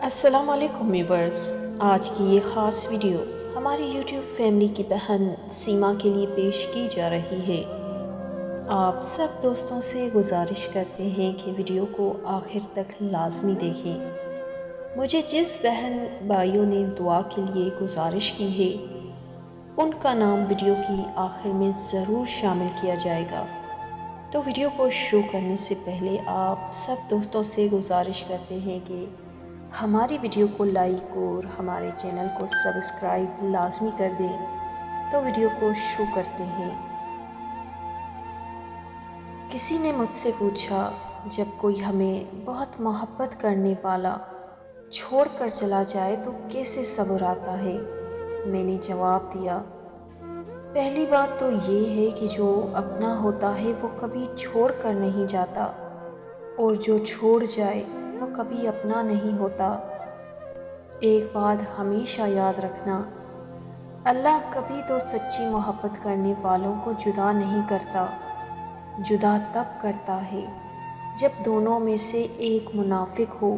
السلام علیکم ویورز، آج کی یہ خاص ویڈیو ہماری یوٹیوب فیملی کی بہن سیما کے لیے پیش کی جا رہی ہے۔ آپ سب دوستوں سے گزارش کرتے ہیں کہ ویڈیو کو آخر تک لازمی دیکھیں۔ مجھے جس بہن بھائیوں نے دعا کے لیے گزارش کی ہے ان کا نام ویڈیو کی آخر میں ضرور شامل کیا جائے گا۔ تو ویڈیو کو شروع کرنے سے پہلے آپ سب دوستوں سے گزارش کرتے ہیں کہ ہماری ویڈیو کو لائک اور ہمارے چینل کو سبسکرائب لازمی کر دیں۔ تو ویڈیو کو شروع کرتے ہیں۔ کسی نے مجھ سے پوچھا، جب کوئی ہمیں بہت محبت کرنے والا چھوڑ کر چلا جائے تو کیسے صبر آتا ہے؟ میں نے جواب دیا، پہلی بات تو یہ ہے کہ جو اپنا ہوتا ہے وہ کبھی چھوڑ کر نہیں جاتا، اور جو چھوڑ جائے وہ کبھی اپنا نہیں ہوتا۔ ایک بات ہمیشہ یاد رکھنا، اللہ کبھی تو سچی محبت کرنے والوں کو جدا نہیں کرتا۔ جدا تب کرتا ہے جب دونوں میں سے ایک منافق ہو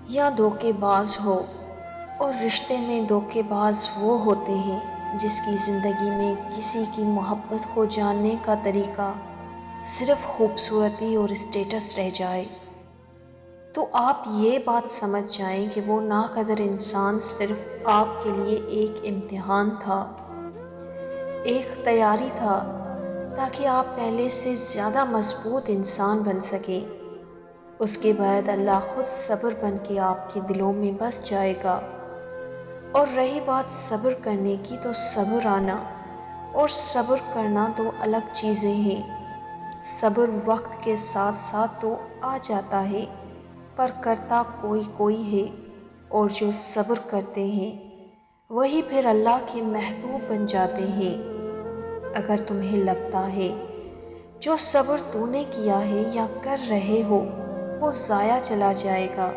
یا دھوکے باز ہو، اور رشتے میں دھوکے باز وہ ہوتے ہیں جس کی زندگی میں کسی کی محبت کو جاننے کا طریقہ صرف خوبصورتی اور اسٹیٹس رہ جائے، تو آپ یہ بات سمجھ جائیں کہ وہ ناقدر انسان صرف آپ کے لیے ایک امتحان تھا، ایک تیاری تھا، تاکہ آپ پہلے سے زیادہ مضبوط انسان بن سکیں۔ اس کے بعد اللہ خود صبر بن کے آپ کے دلوں میں بس جائے گا۔ اور رہی بات صبر کرنے کی، تو صبر آنا اور صبر کرنا دو الگ چیزیں ہیں۔ صبر وقت کے ساتھ ساتھ تو آ جاتا ہے، پر کرتا کوئی کوئی ہے، اور جو صبر کرتے ہیں وہی پھر اللہ کے محبوب بن جاتے ہیں۔ اگر تمہیں لگتا ہے جو صبر تو نے کیا ہے یا کر رہے ہو وہ ضائع چلا جائے گا،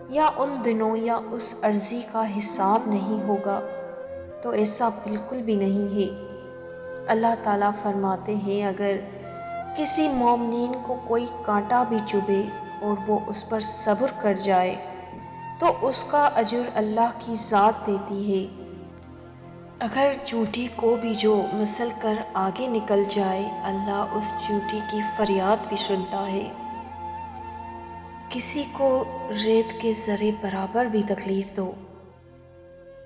یا ان دنوں یا اس عرضی کا حساب نہیں ہوگا، تو ایسا بالکل بھی نہیں ہے۔ اللہ تعالیٰ فرماتے ہیں، اگر کسی مومنین کو کوئی کانٹا بھی چبھے اور وہ اس پر صبر کر جائے تو اس کا اجر اللہ کی ذات دیتی ہے۔ اگر چیونٹی کو بھی جو مسل کر آگے نکل جائے، اللہ اس چیونٹی کی فریاد بھی سنتا ہے۔ کسی کو ریت کے ذرے برابر بھی تکلیف دو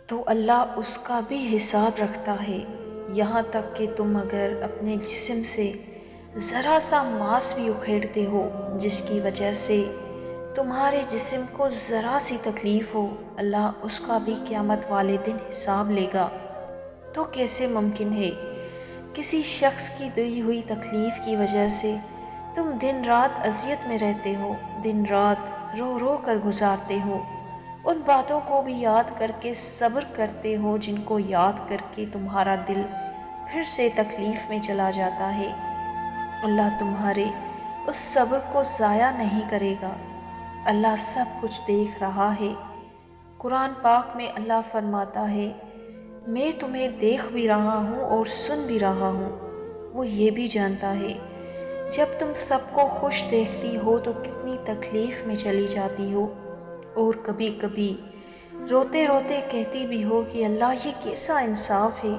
تو اللہ اس کا بھی حساب رکھتا ہے۔ یہاں تک کہ تم اگر اپنے جسم سے ذرا سا ماس بھی اکھیڑتے ہو جس کی وجہ سے تمہارے جسم کو ذرا سی تکلیف ہو، اللہ اس کا بھی قیامت والے دن حساب لے گا۔ تو کیسے ممکن ہے کسی شخص کی دی ہوئی تکلیف کی وجہ سے تم دن رات اذیت میں رہتے ہو، دن رات رو رو کر گزارتے ہو، ان باتوں کو بھی یاد کر کے صبر کرتے ہو جن کو یاد کر کے تمہارا دل پھر سے تکلیف میں چلا جاتا ہے۔ اللہ تمہارے اس صبر کو ضائع نہیں کرے گا۔ اللہ سب کچھ دیکھ رہا ہے۔ قرآن پاک میں اللہ فرماتا ہے، میں تمہیں دیکھ بھی رہا ہوں اور سن بھی رہا ہوں۔ وہ یہ بھی جانتا ہے جب تم سب کو خوش دیکھتی ہو تو کتنی تکلیف میں چلی جاتی ہو، اور کبھی کبھی روتے روتے کہتی بھی ہو کہ اللہ یہ کیسا انصاف ہے،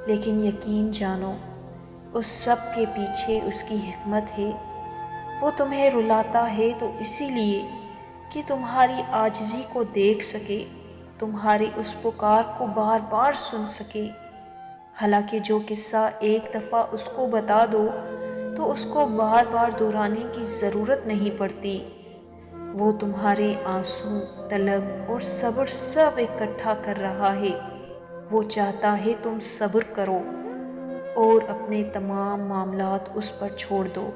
لیکن یقین جانو اس سب کے پیچھے اس کی حکمت ہے۔ وہ تمہیں رلاتا ہے تو اسی لیے کہ تمہاری عاجزی کو دیکھ سکے، تمہاری اس پکار کو بار بار سن سکے۔ حالانکہ جو قصہ ایک دفعہ اس کو بتا دو تو اس کو بار بار دہرانے کی ضرورت نہیں پڑتی۔ وہ تمہارے آنسو، طلب اور صبر سب اکٹھا کر رہا ہے۔ وہ چاہتا ہے تم صبر کرو اور اپنے تمام معاملات اس پر چھوڑ دو،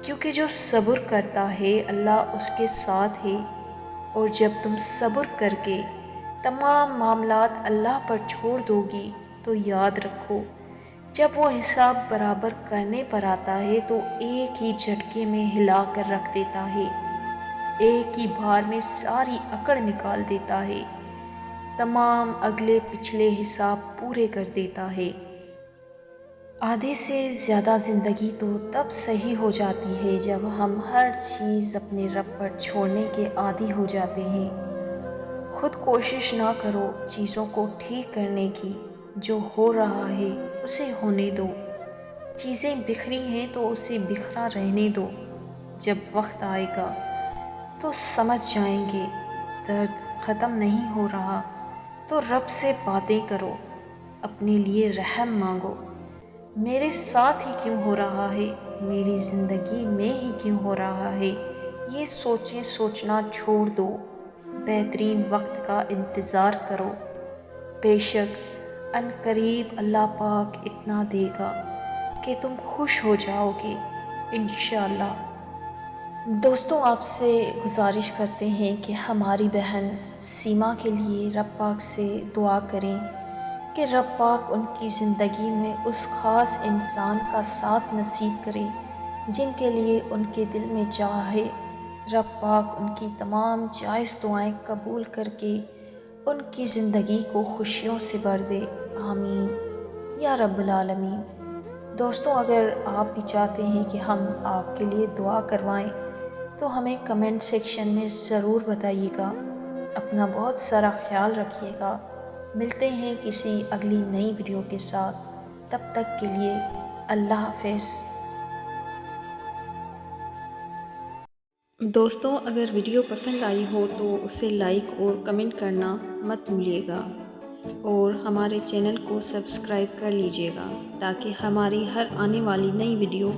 کیونکہ جو صبر کرتا ہے اللہ اس کے ساتھ ہے۔ اور جب تم صبر کر کے تمام معاملات اللہ پر چھوڑ دو گی تو یاد رکھو، جب وہ حساب برابر کرنے پر آتا ہے تو ایک ہی جھٹکے میں ہلا کر رکھ دیتا ہے، ایک ہی بار میں ساری اکڑ نکال دیتا ہے، تمام اگلے پچھلے حساب پورے کر دیتا ہے۔ آدھے سے زیادہ زندگی تو تب صحیح ہو جاتی ہے جب ہم ہر چیز اپنے رب پر چھوڑنے کے عادی ہو جاتے ہیں۔ خود کوشش نہ کرو چیزوں کو ٹھیک کرنے کی، جو ہو رہا ہے اسے ہونے دو۔ چیزیں بکھری ہیں تو اسے بکھرا رہنے دو، جب وقت آئے گا تو سمجھ جائیں گے۔ درد ختم نہیں ہو رہا تو رب سے باتیں کرو، اپنے لیے رحم مانگو۔ میرے ساتھ ہی کیوں ہو رہا ہے، میری زندگی میں ہی کیوں ہو رہا ہے، یہ سوچنا چھوڑ دو۔ بہترین وقت کا انتظار کرو، بے شک ان قریب اللہ پاک اتنا دے گا کہ تم خوش ہو جاؤ گے انشاءاللہ۔ دوستوں، آپ سے گزارش کرتے ہیں کہ ہماری بہن سیما کے لیے رب پاک سے دعا کریں کہ رب پاک ان کی زندگی میں اس خاص انسان کا ساتھ نصیب کرے جن کے لیے ان کے دل میں چاہ ہے۔ رب پاک ان کی تمام جائز دعائیں قبول کر کے ان کی زندگی کو خوشیوں سے بھر دے، آمین یا رب العالمین۔ دوستوں، اگر آپ بھی چاہتے ہیں کہ ہم آپ کے لیے دعا کروائیں تو ہمیں کمنٹ سیکشن میں ضرور بتائیے گا۔ اپنا بہت سارا خیال رکھیے گا۔ ملتے ہیں کسی اگلی نئی ویڈیو کے ساتھ، تب تک کے لیے اللہ حافظ۔ دوستوں، اگر ویڈیو پسند آئی ہو تو اسے لائک اور کمنٹ کرنا مت بھولیے گا، اور ہمارے چینل کو سبسکرائب کر لیجیے گا تاکہ ہماری ہر آنے والی نئی ویڈیو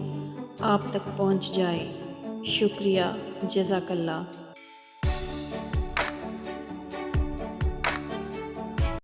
آپ تک پہنچ جائے۔ شکریہ، جزاک اللہ۔